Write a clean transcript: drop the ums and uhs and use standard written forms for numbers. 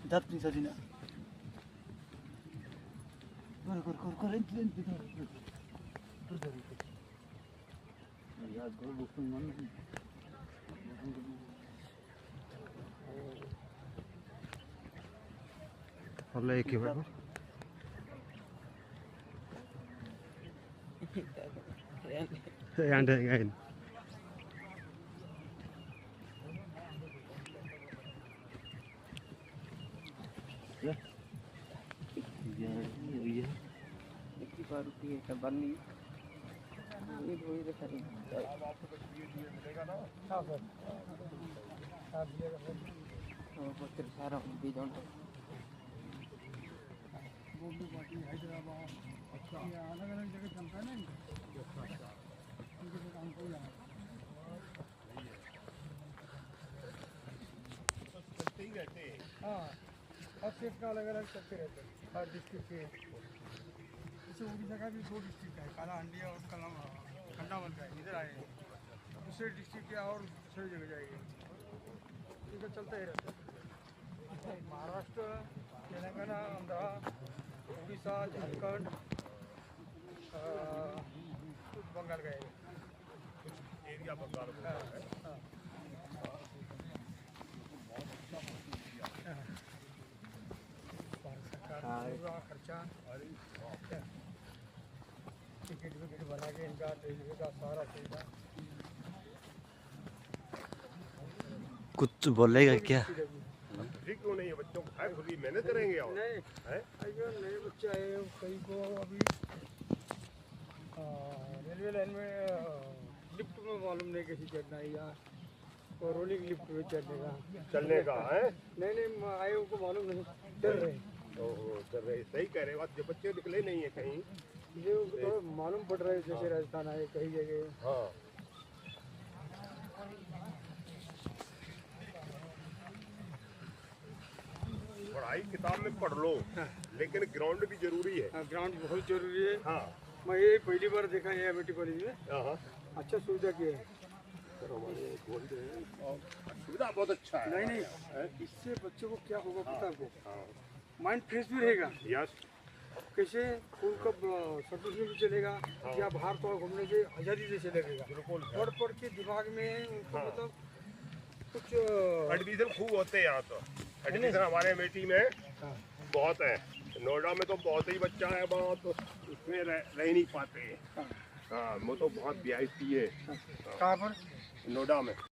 जात्री सजिना कर यार गो बुकुन मन हल्ला एक ही बार and again बनी सारा अलग अलग जगह चलता है ना हाँ हर स्टेट का अलग अलग चलते रहते हैं हर डिस्ट्रिक्ट के जैसे उड़ीसा का भी 2 डिस्ट्रिक्ट है कालाहांडी और खंडावल का इधर आए दूसरे डिस्ट्रिक्ट के और दूसरी जगह जाएंगे इधर चलता ही रहता है महाराष्ट्र तेलंगाना आंध्रा उड़ीसा झारखंड बंगाल का एरिया बंगाल पूरा खर्चा टिकट विकेट बना के इनका रेलवे का सारा सुविधा कुछ बोलेगा क्या क्यों नहीं है बच्चों को खुद ही मेहनत करेंगे और नहीं नए बच्चे आए कई को अभी रेलवे लाइन में लिफ्ट में मालूम नहीं कैसे चढ़ना है या और रोलिंग लिफ्ट में चलने का है नहीं आए उनको मालूम नहीं डर रहे चल रहे सही कह रहे हो जो बच्चे निकले नहीं है कहीं ये उनको थोड़ा मालूम पड़ रहा है जैसे राजस्थान आए कई जगह हाँ पढ़ाई किताब में पढ़ लो लेकिन ग्राउंड भी जरूरी है ग्राउंड बहुत जरूरी है हाँ मैं ये पहली बार देखा है एमआईटी कॉलेज में हाँ अच्छा सुविधा किया है सुविधा बहुत अच्छा है नहीं इससे बच्चों को क्या होगा पता आपको माइंड फ्रेश भी रहेगा यस कैसे स्कूल का सर्विस में भी चलेगा या बाहर तो घूमने से आज़ादी से चलेगा पढ़ के दिमाग में उनको मतलब कुछ एडमिशन खूब होते हैं यहाँ तो एडमिशन हमारे अमेठी में बहुत है नोएडा में तो बहुत ही बच्चा है वहाँ तो उसमें रह नहीं पाते हाँ वो तो बहुत वीआईपी है कहाँ पर नोएडा में